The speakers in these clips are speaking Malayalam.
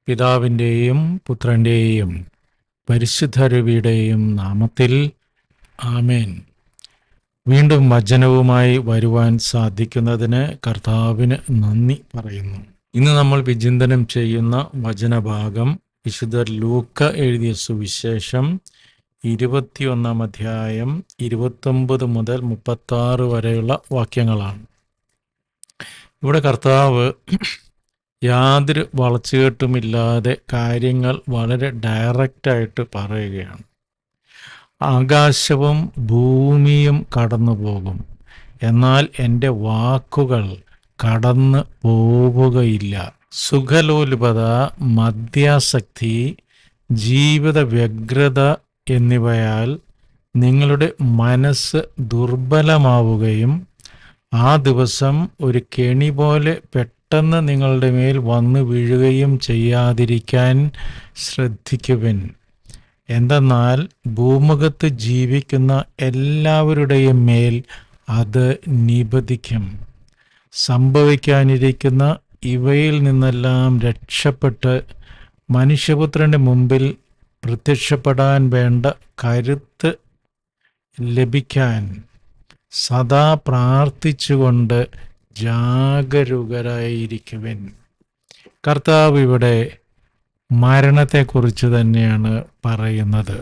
പിതാവിൻ്റെയും പുത്രൻ്റെയും പരിശുദ്ധരുവിയുടെയും നാമത്തിൽ ആമേൻ. വീണ്ടും വചനവുമായി വരുവാൻ സാധിക്കുന്നതിന് കർത്താവിന് നന്ദി പറയുന്നു. ഇന്ന് നമ്മൾ വിചിന്തനം ചെയ്യുന്ന വചനഭാഗം വിശുദ്ധ ലൂക്ക എഴുതിയ സുവിശേഷം 21 അധ്യായം 29 മുതൽ 36 വരെയുള്ള വാക്യങ്ങളാണ്. ഇവിടെ കർത്താവ് യാതൊരു വളച്ചുകെട്ടുമില്ലാതെ കാര്യങ്ങൾ വളരെ ഡയറക്റ്റായിട്ട് പറയുകയാണ്. ആകാശവും ഭൂമിയും കടന്നു പോകും, എന്നാൽ എൻ്റെ വാക്കുകൾ കടന്നു പോവുകയില്ല. സുഖലോലുപത, മദ്യാസക്തി, ജീവിത വ്യഗ്രത എന്നിവയാൽ നിങ്ങളുടെ മനസ്സ് ദുർബലമാവുകയും ആ ദിവസം ഒരു കെണി പോലെ പെട്ടെന്ന് നിങ്ങളുടെ മേൽ വന്നു വീഴുകയും ചെയ്യാതിരിക്കാൻ ശ്രദ്ധിക്കുവിൻ. എന്തെന്നാൽ ഭൂമുഖത്ത് ജീവിക്കുന്ന എല്ലാവരുടെയും മേൽ അത് നിബദിക്കും. സംഭവിക്കാനിരിക്കുന്ന ഇവയിൽ നിന്നെല്ലാം രക്ഷപ്പെട്ട് മനുഷ്യപുത്രൻ്റെ മുമ്പിൽ പ്രത്യക്ഷപ്പെടാൻ വേണ്ട കരുത്ത് ലഭിക്കാൻ സദാ പ്രാർത്ഥിച്ചുകൊണ്ട് ജാഗരൂകരായിരിക്കുവിൻ. കർത്താവ് ഇവിടെ മരണത്തെക്കുറിച്ച് തന്നെയാണ് പറയുന്നത്,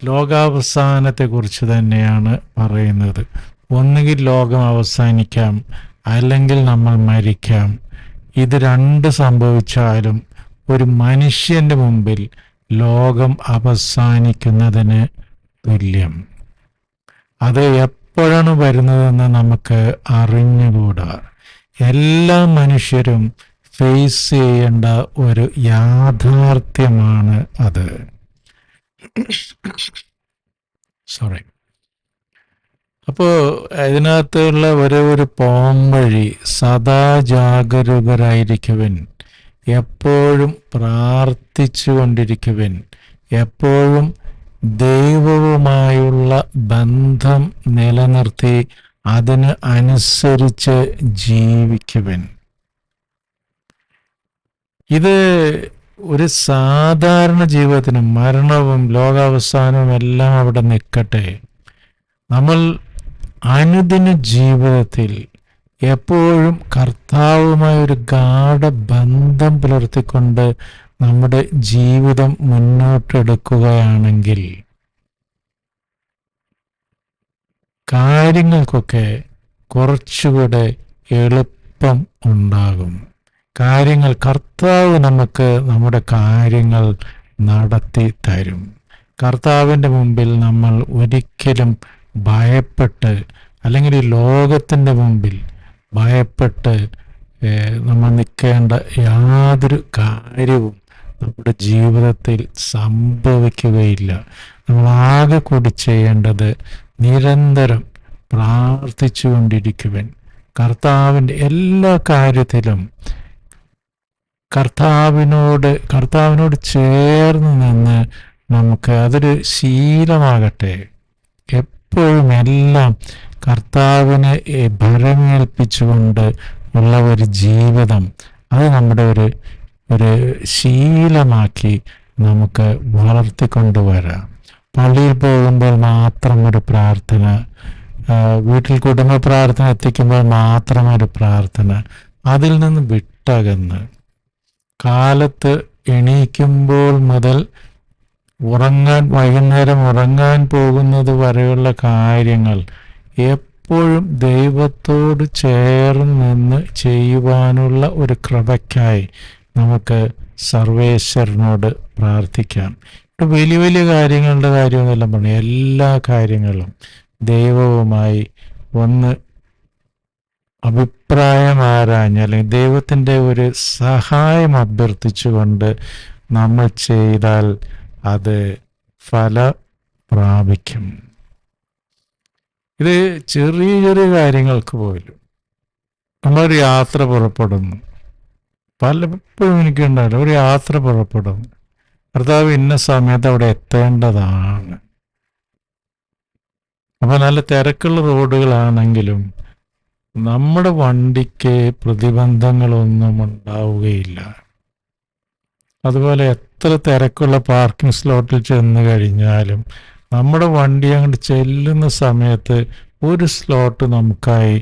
ലോകാവസാനത്തെക്കുറിച്ച് തന്നെയാണ് പറയുന്നത്. ഒന്നുകിൽ ലോകം അവസാനിക്കാം, അല്ലെങ്കിൽ നമ്മൾ മരിക്കാം. ഇത് രണ്ട് സംഭവിച്ചാലും ഒരു മനുഷ്യൻ്റെ മുമ്പിൽ ലോകം അവസാനിക്കുന്നതിന് തുല്യം. അത് എപ്പോഴാണ് വരുന്നതെന്ന് നമുക്ക് അറിഞ്ഞുകൂടാ. എല്ലാ മനുഷ്യരും ഫേസ് ചെയ്യേണ്ട ഒരു യാഥാർത്ഥ്യമാണ് അത്. അപ്പോൾ ഇതിനകത്തുള്ള ഒരു പോംവഴി, സദാ ജാഗരൂകരായിരിക്കുവിൻ, എപ്പോഴും പ്രാർത്ഥിച്ചു കൊണ്ടിരിക്കുവിൻ, എപ്പോഴും ദൈവവുമായുള്ള ബന്ധം നിലനിർത്തി അതിന് അനുസരിച്ച് ജീവിക്കുവിൻ. ഇത് ഒരു സാധാരണ ജീവിതത്തിന്, മരണവും ലോകാവസാനവും എല്ലാം അവിടെ നിൽക്കട്ടെ, നമ്മൾ അനുദിന ജീവിതത്തിൽ എപ്പോഴും കർത്താവുമായി ഒരു ഗാഢബന്ധം പുലർത്തിക്കൊണ്ട് നമ്മുടെ ജീവിതം മുന്നോട്ടെടുക്കുകയാണെങ്കിൽ കാര്യങ്ങൾക്കൊക്കെ കുറച്ചുകൂടെ എളുപ്പം ഉണ്ടാകും. കർത്താവ് നമുക്ക് നമ്മുടെ കാര്യങ്ങൾ നടത്തി തരും. കർത്താവിൻ്റെ മുമ്പിൽ നമ്മൾ ഒരിക്കലും ഭയപ്പെട്ട്, അല്ലെങ്കിൽ ഈ ലോകത്തിൻ്റെ മുമ്പിൽ ഭയപ്പെട്ട് നമ്മൾ നിൽക്കേണ്ട യാതൊരു കാര്യവും നമ്മുടെ ജീവിതത്തിൽ സംഭവിക്കുകയില്ല. നമ്മളാകെ കൂടി ചെയ്യേണ്ടത് നിരന്തരം പ്രാർത്ഥിച്ചു കൊണ്ടിരിക്കുവാൻ, കർത്താവിൻ്റെ എല്ലാ കാര്യത്തിലും കർത്താവിനോട് ചേർന്ന് നിന്ന് നമുക്ക് അതൊരു ശീലമാകട്ടെ. എപ്പോഴും എല്ലാം കർത്താവിനെ ഭരമേൽപ്പിച്ചുകൊണ്ട് ഉള്ള ഒരു ജീവിതം, അത് നമ്മുടെ ഒരു ശീലമാക്കി നമുക്ക് വളർത്തിക്കൊണ്ടുവരാം. പള്ളിയിൽ പോകുമ്പോൾ മാത്രം ഒരു പ്രാർത്ഥന, വീട്ടിൽ കുടുംബ പ്രാർത്ഥന എത്തിക്കുമ്പോൾ മാത്രം ഒരു പ്രാർത്ഥന, അതിൽ നിന്ന് വിട്ടകന്ന് കാലത്ത് എണീക്കുമ്പോൾ മുതൽ വൈകുന്നേരം ഉറങ്ങാൻ പോകുന്നത് വരെയുള്ള കാര്യങ്ങൾ എപ്പോഴും ദൈവത്തോട് ചേർന്ന് നിന്ന് ചെയ്യുവാനുള്ള ഒരു കൃപയ്ക്കായി നമുക്ക് സർവേശ്വരനോട് പ്രാർത്ഥിക്കാം. വലിയ വലിയ കാര്യങ്ങളുടെ കാര്യമൊന്നുമല്ല പറഞ്ഞു, എല്ലാ കാര്യങ്ങളും ദൈവവുമായി ഒന്ന് അഭിപ്രായം ആരാഞ്ഞ്, അല്ലെങ്കിൽ ദൈവത്തിൻ്റെ ഒരു സഹായം അഭ്യർത്ഥിച്ചുകൊണ്ട് നമ്മൾ ചെയ്താൽ അത് ഫല പ്രാപിക്കും. ഇത് ചെറിയ ചെറിയ കാര്യങ്ങൾക്ക് പോലും നമ്മളൊരു യാത്ര പുറപ്പെടുന്നു, പലപ്പോഴും എനിക്കുണ്ടാവില്ല, ഒരു യാത്ര പുറപ്പെടുന്നു, കർത്താവ് ഇന്ന സമയത്ത് അവിടെ എത്തേണ്ടതാണ്. അപ്പോൾ നല്ല തിരക്കുള്ള റോഡുകളാണെങ്കിലും നമ്മുടെ വണ്ടിക്ക് പ്രതിബന്ധങ്ങളൊന്നും ഉണ്ടാവുകയില്ല. അതുപോലെ എത്ര തിരക്കുള്ള പാർക്കിംഗ് സ്ലോട്ടിൽ ചെന്ന് കഴിഞ്ഞാലും നമ്മുടെ വണ്ടി അങ്ങോട്ട് ചെല്ലുന്ന സമയത്ത് ഒരു സ്ലോട്ട് നമുക്കായി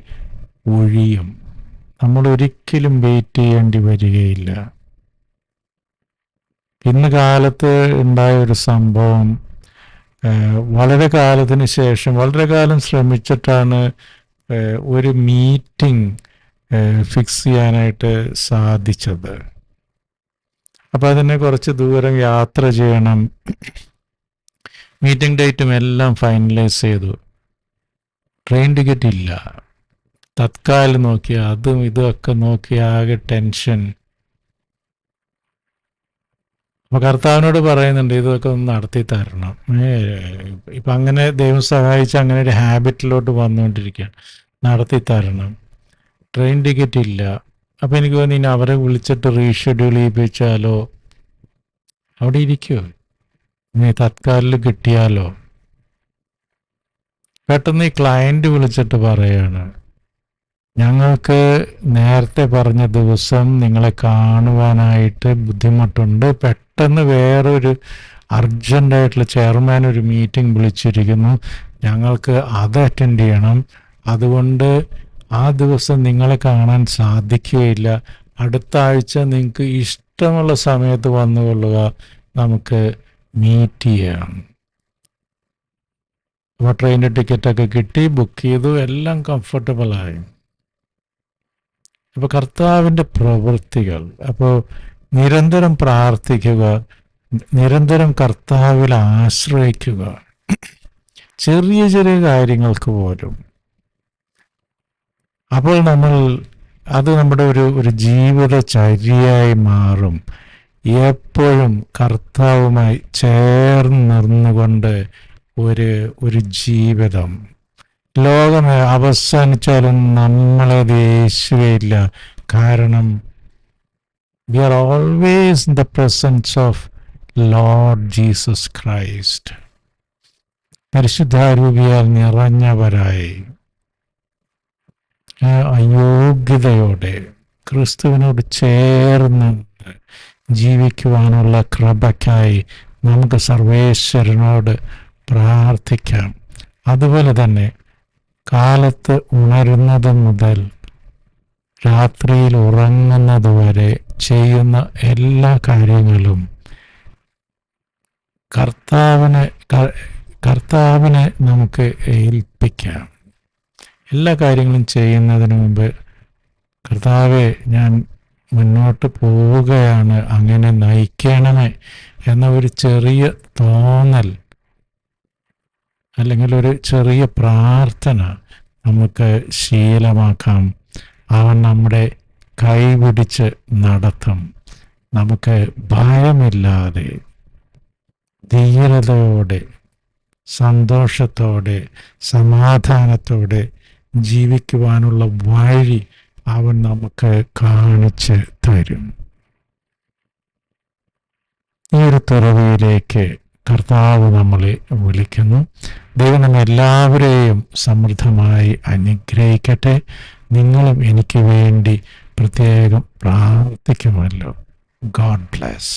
ഒഴിയും. നമ്മൾ ഒരിക്കലും വെയിറ്റ് ചെയ്യേണ്ടി വരികയില്ല. ഇന്ന് കാലത്ത് ഉണ്ടായ ഒരു സംഭവം, വളരെ കാലത്തിന് ശേഷം, വളരെ കാലം ശ്രമിച്ചിട്ടാണ് ഒരു മീറ്റിംഗ് ഫിക്സ് ചെയ്യാനായിട്ട് സാധിച്ചത്. അപ്പം അതിനെ കുറച്ച് ദൂരം യാത്ര ചെയ്യണം. മീറ്റിംഗ് ഡേറ്റും എല്ലാം ഫൈനലൈസ് ചെയ്തു. ട്രെയിൻ ടിക്കറ്റ് ഇല്ല. തത്കാൽ നോക്കി, അതും ഇതുമൊക്കെ നോക്കി ആകെ ടെൻഷൻ. അപ്പോൾ കർത്താവിനോട് പറയുന്നുണ്ട്, ഇതൊക്കെ ഒന്ന് നടത്തി തരണം. ഇപ്പം അങ്ങനെ ദൈവം സഹായിച്ച് അങ്ങനെ ഒരു ഹാബിറ്റിലോട്ട് വന്നുകൊണ്ടിരിക്കുകയാണ്. നടത്തി തരണം. ട്രെയിൻ ടിക്കറ്റ് ഇല്ല. അപ്പം എനിക്ക് തോന്നി ഇനി അവരെ വിളിച്ചിട്ട് റീഷെഡ്യൂൾ ചെയ്യിപ്പിച്ചാലോ, അവിടെ ഇരിക്കുമോ, ഇനി തത്കാലിൽ കിട്ടിയാലോ. പെട്ടെന്ന് ഈ ക്ലയൻറ്റ് വിളിച്ചിട്ട് പറയാണ്, ഞങ്ങൾക്ക് നേരത്തെ പറഞ്ഞ ദിവസം നിങ്ങളെ കാണുവാനായിട്ട് ബുദ്ധിമുട്ടുണ്ട്. പെട്ടെന്ന് വേറൊരു അർജൻറ്റായിട്ടുള്ള ചെയർമാൻ ഒരു മീറ്റിംഗ് വിളിച്ചിരിക്കുന്നു. ഞങ്ങൾക്ക് അത് അറ്റൻഡ് ചെയ്യണം. അതുകൊണ്ട് ആ ദിവസം നിങ്ങളെ കാണാൻ സാധിക്കുകയില്ല. അടുത്ത ആഴ്ച നിങ്ങൾക്ക് ഇഷ്ടമുള്ള സമയത്ത് വന്നുകൊള്ളുക, നമുക്ക് മീറ്റ് ചെയ്യാം. അപ്പോൾ ട്രെയിനിൻ്റെ ടിക്കറ്റൊക്കെ കിട്ടി, ബുക്ക് ചെയ്തു, എല്ലാം കംഫർട്ടബിളായി. അപ്പോൾ കർത്താവിൻ്റെ പ്രവൃത്തികൾ. അപ്പോൾ നിരന്തരം പ്രാർത്ഥിക്കുക, നിരന്തരം കർത്താവിൽ ആശ്രയിക്കുക, ചെറിയ ചെറിയ കാര്യങ്ങൾക്ക് പോലും. അപ്പോൾ അത് നമ്മുടെ ഒരു ജീവിതചര്യയായി മാറും. എപ്പോഴും കർത്താവുമായി ചേർന്ന് നിന്നുകൊണ്ട് ഒരു ജീവിതം. ലോകം അവസാനിച്ചാലും നമ്മളത് യേശുവയില്ല. കാരണം we are always in the presence of Lord Jesus Christ. പരിശുദ്ധാരൂപിയാൽ നിറഞ്ഞവരായി അയോഗ്യതയോടെ ക്രിസ്തുവിനോട് ചേർന്ന് ജീവിക്കുവാനുള്ള കൃപയ്ക്കായി നമുക്ക് സർവേശ്വരനോട് പ്രാർത്ഥിക്കാം. അതുപോലെ തന്നെ കാലത്ത് ഉണരുന്നത് മുതൽ രാത്രിയിൽ ഉറങ്ങുന്നത് വരെ ചെയ്യുന്ന എല്ലാ കാര്യങ്ങളും കർത്താവിനെ നമുക്ക് ഏൽപ്പിക്കാം. എല്ലാ കാര്യങ്ങളും ചെയ്യുന്നതിന് മുമ്പ്, കർത്താവെ, ഞാൻ മുന്നോട്ട് പോവുകയാണ്, അങ്ങനെ നയിക്കണമേ എന്ന ഒരു ചെറിയ തോന്നൽ അല്ലെങ്കിൽ ഒരു ചെറിയ പ്രാർത്ഥന നമുക്ക് ശീലമാക്കാം. അവൻ നമ്മുടെ കൈപിടിച്ച് നടത്തും. നമുക്ക് ഭയമില്ലാതെ ധീരതയോടെ സന്തോഷത്തോടെ സമാധാനത്തോടെ ജീവിക്കുവാനുള്ള വഴി അവൻ നമുക്ക് കാണിച്ച് തരും. ഈ ഒരു തുറവിയിലേക്ക് കർത്താവ് നമ്മളെ വിളിക്കുന്നു. ദൈവം നമ്മെല്ലാവരെയും സമൃദ്ധമായി അനുഗ്രഹിക്കട്ടെ. നിങ്ങളും എനിക്ക് വേണ്ടി പ്രത്യേകം പ്രാർത്ഥിക്കുമല്ലോ. God bless.